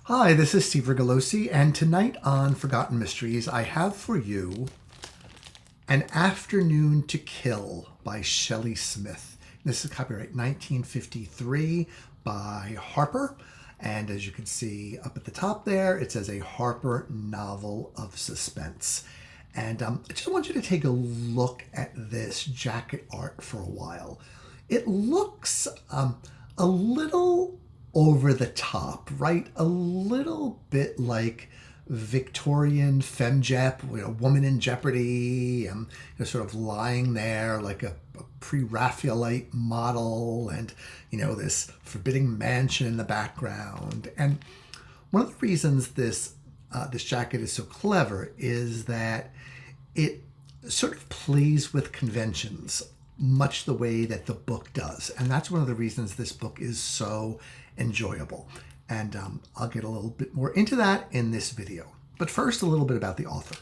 Hi, this is Steve Rigolosi, and tonight on Forgotten Mysteries, I have for you An Afternoon to Kill by Shelley Smith. This is copyright 1953 by Harper, and as you can see up at the top there, it says a Harper novel of suspense. And I just want you to take a look at this jacket art for a while. It looks a little over the top, right? A little bit like Victorian femjep, woman in jeopardy, sort of lying there like a pre-Raphaelite model, and this forbidding mansion in the background. And one of the reasons this jacket is so clever is that it sort of plays with conventions, much the way that the book does. And that's one of the reasons this book is so enjoyable. And I'll get a little bit more into that in this video. But first, a little bit about the author.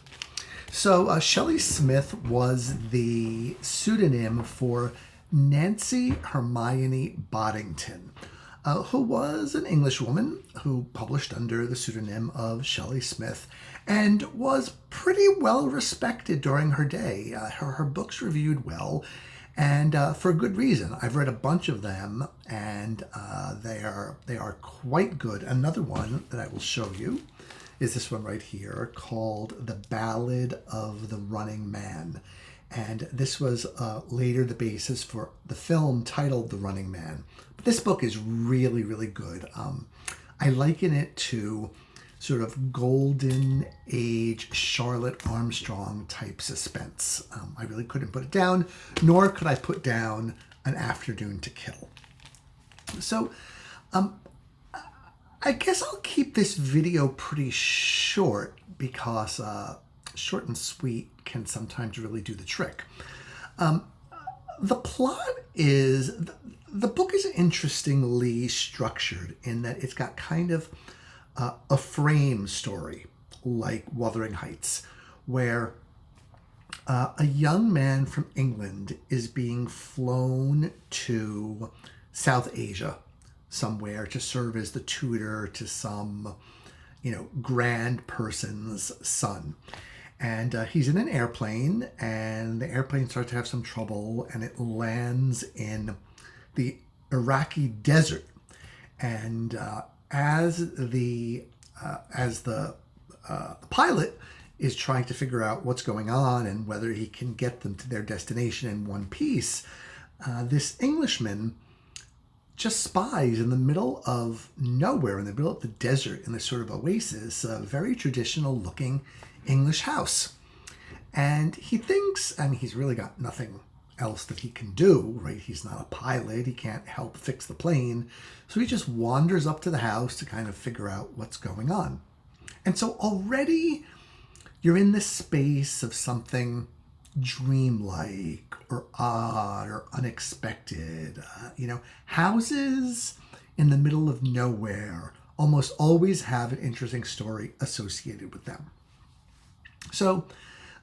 So Shelley Smith was the pseudonym for Nancy Hermione Boddington, who was an Englishwoman who published under the pseudonym of Shelley Smith and was pretty well respected during her day. Her books reviewed well, and for good reason. I've read a bunch of them, and they are quite good. Another one that I will show you is this one right here called The Ballad of the Running Man. And this was later the basis for the film titled The Running Man. But this book is really, really good. I liken it to sort of golden age Charlotte Armstrong type suspense. I really couldn't put it down, nor could I put down An Afternoon to Kill. So I guess I'll keep this video pretty short because short and sweet can sometimes really do the trick. The plot is, the book is interestingly structured in that it's got kind of a frame story like Wuthering Heights, where a young man from England is being flown to South Asia somewhere to serve as the tutor to some, grand person's son. And he's in an airplane, and the airplane starts to have some trouble, and it lands in the Iraqi desert. And as the pilot is trying to figure out what's going on and whether he can get them to their destination in one piece, this Englishman just spies in the middle of nowhere, in the middle of the desert, in this sort of oasis, a very traditional looking English house. And he thinks, he's really got nothing else that he can do, right? He's not a pilot. He can't help fix the plane. So he just wanders up to the house to kind of figure out what's going on. And so already you're in this space of something dreamlike or odd or unexpected. Houses in the middle of nowhere almost always have an interesting story associated with them. So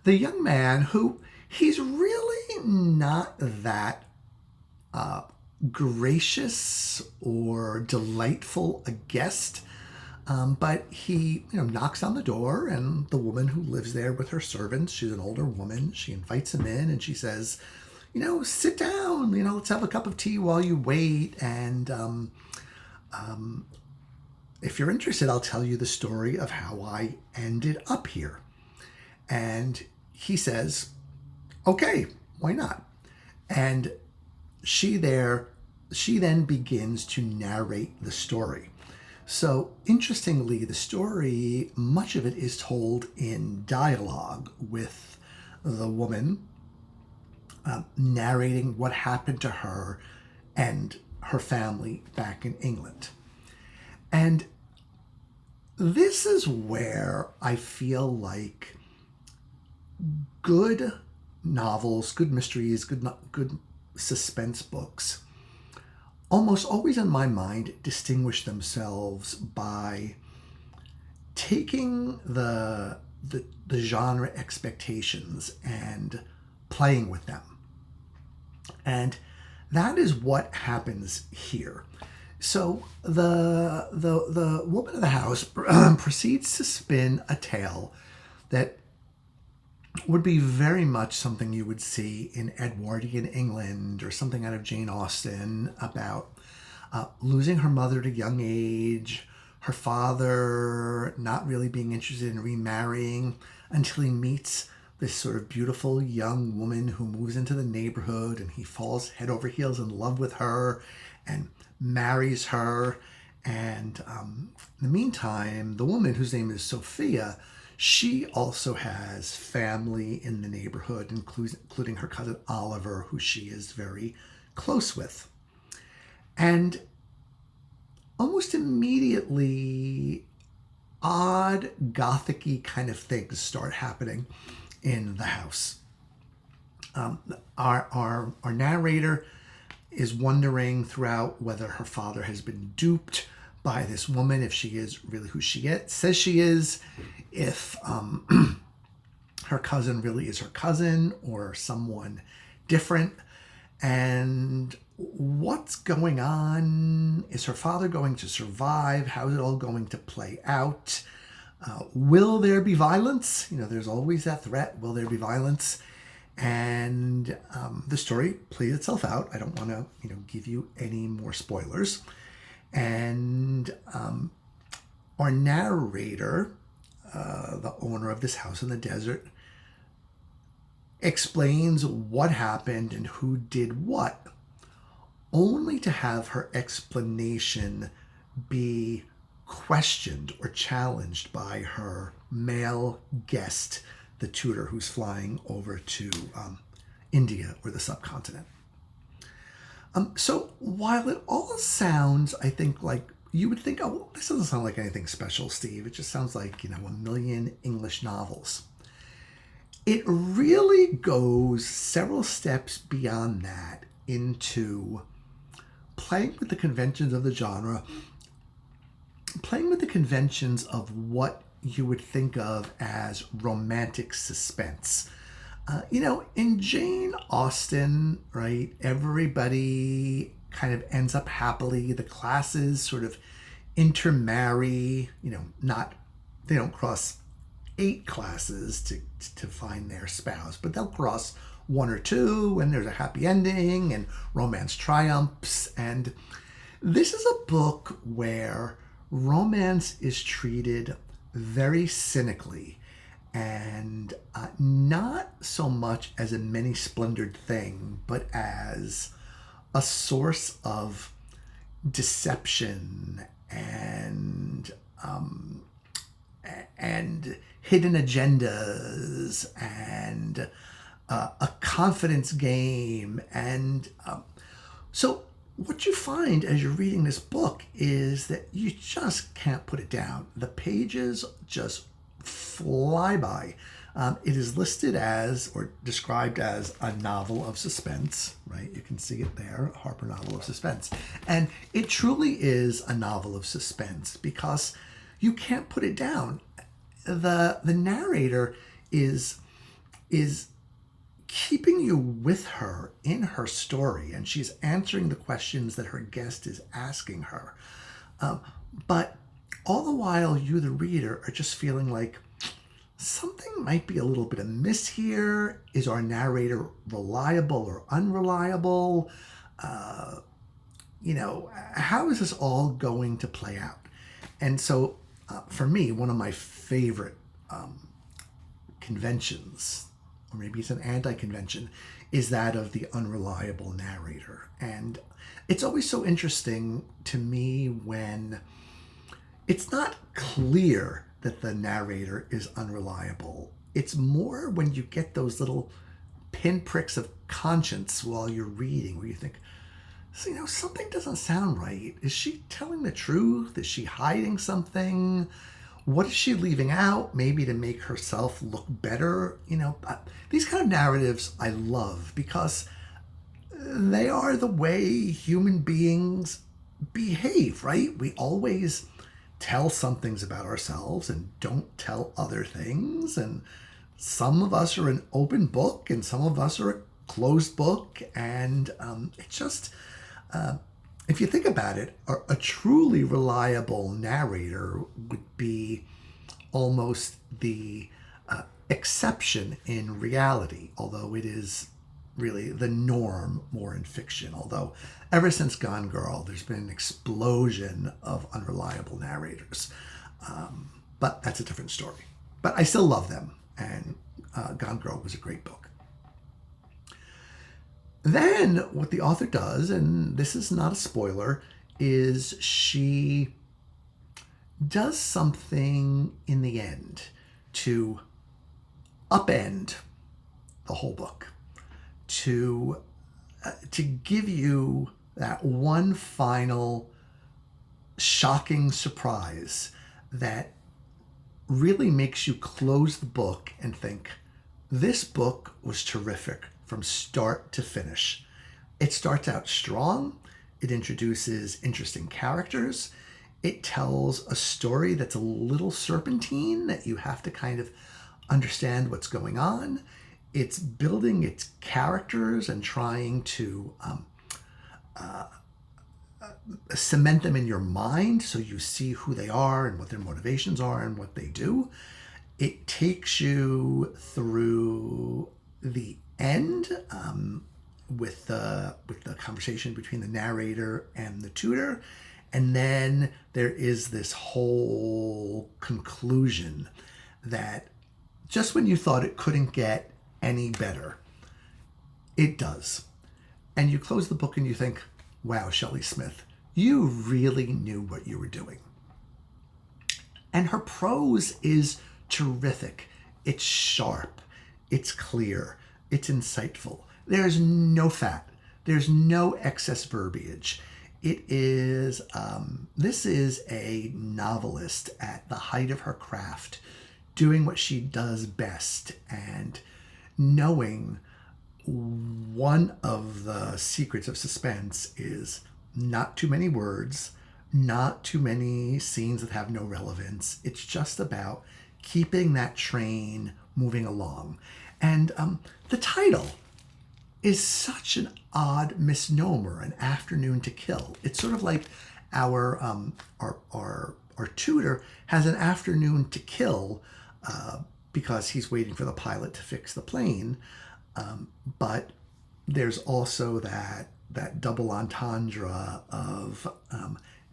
the young man, who he's really not that gracious or delightful a guest, but he knocks on the door, and the woman who lives there with her servants, she's an older woman, she invites him in, and she says, sit down, let's have a cup of tea while you wait, and if you're interested, I'll tell you the story of how I ended up here. And he says, okay, why not? And she then begins to narrate the story. So interestingly, the story, much of it is told in dialogue, with the woman narrating what happened to her and her family back in England. And this is where I feel like good novels, good mysteries, good suspense books almost always in my mind distinguish themselves by taking the genre expectations and playing with them. And that is what happens here. So the woman of the house proceeds to spin a tale that would be very much something you would see in Edwardian England or something out of Jane Austen about losing her mother at a young age, her father not really being interested in remarrying until he meets this sort of beautiful young woman who moves into the neighborhood, and he falls head over heels in love with her and marries her. And in the meantime, the woman, whose name is Sophia, she also has family in the neighborhood, including her cousin Oliver, who she is very close with. And almost immediately, odd, gothic-y kind of things start happening in the house. Our narrator is wondering throughout whether her father has been duped by this woman, if she is really who she says she is, if her cousin really is her cousin or someone different, and what's going on. Is her father going to survive? How is it all going to play out? Will there be violence? There's always that threat. Will there be violence? And the story plays itself out. I don't want to, give you any more spoilers. And our narrator, the owner of this house in the desert, explains what happened and who did what, only to have her explanation be questioned or challenged by her male guest, the tutor who's flying over to India or the subcontinent. So while it all sounds, I think, like you would think, oh, this doesn't sound like anything special, Steve. It just sounds like, a million English novels. It really goes several steps beyond that into playing with the conventions of the genre, playing with the conventions of what you would think of as romantic suspense. In Jane Austen, right, everybody kind of ends up happily. The classes sort of intermarry, they don't cross 8 classes to find their spouse, but they'll cross 1 or 2, and there's a happy ending and romance triumphs. And this is a book where romance is treated very cynically, and not so much as a many splendored thing, but as a source of deception and hidden agendas and a confidence game. And so what you find as you're reading this book is that you just can't put it down. The pages just fly by. It is listed as, or described as, a novel of suspense, right? You can see it there, a Harper novel of suspense. And it truly is a novel of suspense because you can't put it down. The narrator is keeping you with her in her story, and she's answering the questions that her guest is asking her. But all the while, you, the reader, are just feeling like something might be a little bit amiss here. Is our narrator reliable or unreliable? How is this all going to play out? And so, for me, one of my favorite conventions, or maybe it's an anti-convention, is that of the unreliable narrator. And it's always so interesting to me when it's not clear that the narrator is unreliable. It's more when you get those little pinpricks of conscience while you're reading, where you think, something doesn't sound right. Is she telling the truth? Is she hiding something? What is she leaving out? Maybe to make herself look better? These kind of narratives I love because they are the way human beings behave, right? We always tell some things about ourselves and don't tell other things. And some of us are an open book and some of us are a closed book. And it just if you think about it, a truly reliable narrator would be almost the exception in reality, although it is really the norm more in fiction. Although ever since Gone Girl, there's been an explosion of unreliable narrators. But that's a different story. But I still love them, and Gone Girl was a great book. Then what the author does, and this is not a spoiler, is she does something in the end to upend the whole book, to give you that one final shocking surprise that really makes you close the book and think, this book was terrific from start to finish. It starts out strong. It introduces interesting characters. It tells a story that's a little serpentine, that you have to kind of understand what's going on. It's building its characters and trying to cement them in your mind so you see who they are and what their motivations are and what they do. It takes you through the end with the conversation between the narrator and the tutor, and then there is this whole conclusion that just when you thought it couldn't get any better, it does. And you close the book and you think, wow, Shelley Smith, you really knew what you were doing. And her prose is terrific. It's sharp. It's clear. It's insightful. There's no fat. There's no excess verbiage. It is, this is a novelist at the height of her craft, doing what she does best, and knowing one of the secrets of suspense is not too many words, not too many scenes that have no relevance. It's just about keeping that train moving along. And the title is such an odd misnomer, An Afternoon to Kill. It's sort of like our tutor has an afternoon to kill because he's waiting for the pilot to fix the plane. But there's also that double entendre of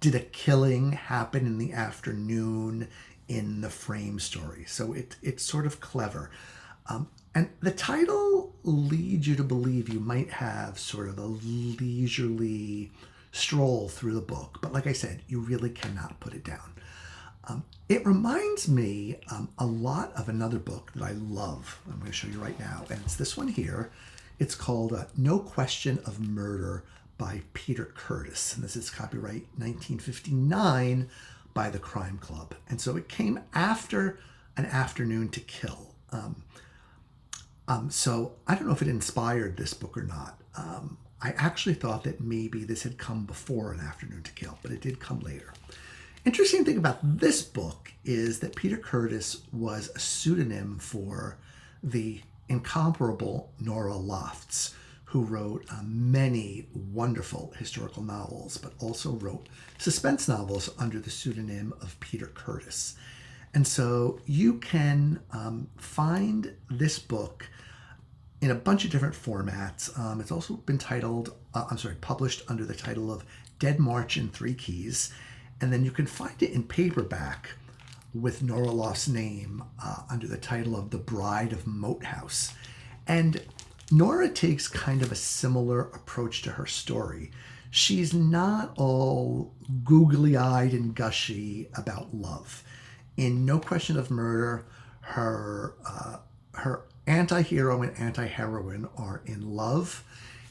did a killing happen in the afternoon in the frame story? So it's sort of clever. And the title leads you to believe you might have sort of a leisurely stroll through the book. But like I said, you really cannot put it down. It reminds me a lot of another book that I love. I'm going to show you right now. And it's this one here. It's called No Question of Murder by Peter Curtis. And this is copyright 1959 by the Crime Club. And so it came after An Afternoon to Kill. So I don't know if it inspired this book or not. I actually thought that maybe this had come before An Afternoon to Kill, but it did come later. Interesting thing about this book is that Peter Curtis was a pseudonym for the incomparable Nora Lofts, who wrote many wonderful historical novels, but also wrote suspense novels under the pseudonym of Peter Curtis. And so you can find this book in a bunch of different formats. It's also been published under the title of Dead March in 3 Keys. And then you can find it in paperback with Nora Loft's name under the title of The Bride of Moat House. And Nora takes kind of a similar approach to her story. She's not all googly-eyed and gushy about love. In No Question of Murder, her anti-hero and anti-heroine are in love.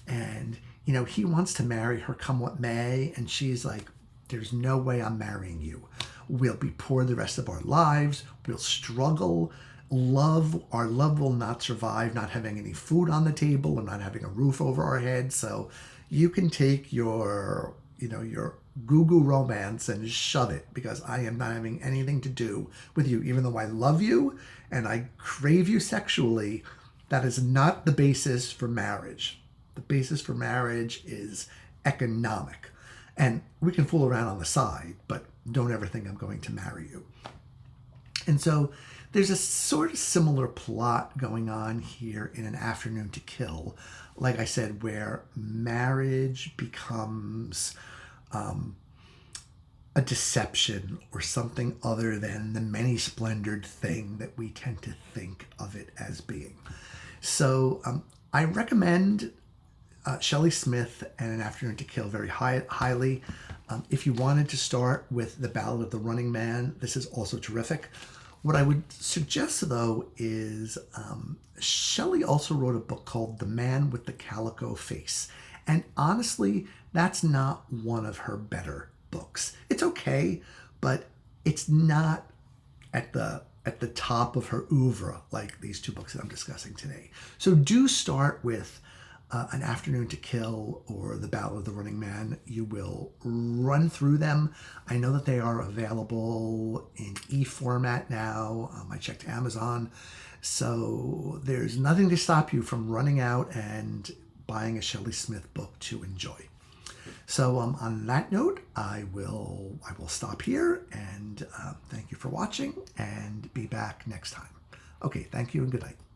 And, he wants to marry her come what may. And she's like, there's no way I'm marrying you. We'll be poor the rest of our lives. We'll struggle. Our love will not survive not having any food on the table and not having a roof over our heads. So you can take your goo-goo romance and shove it, because I am not having anything to do with you. Even though I love you and I crave you sexually, that is not the basis for marriage. The basis for marriage is economic. And we can fool around on the side, but don't ever think I'm going to marry you. And so there's a sort of similar plot going on here in An Afternoon to Kill, like I said, where marriage becomes a deception or something other than the many-splendored thing that we tend to think of it as being. So I recommend Shelley Smith and An Afternoon to Kill very highly. If you wanted to start with The Ballad of the Running Man, this is also terrific. What I would suggest, though, is Shelley also wrote a book called The Man with the Calico Face. And honestly, that's not one of her better books. It's okay, but it's not at the top of her oeuvre like these two books that I'm discussing today. So do start with An Afternoon to Kill or The Ballad of the Running Man. You will run through them. I know that they are available in e-format now. I checked Amazon. So there's nothing to stop you from running out and buying a Shelley Smith book to enjoy. So on that note, I will stop here, and thank you for watching, and be back next time. Okay, thank you and good night.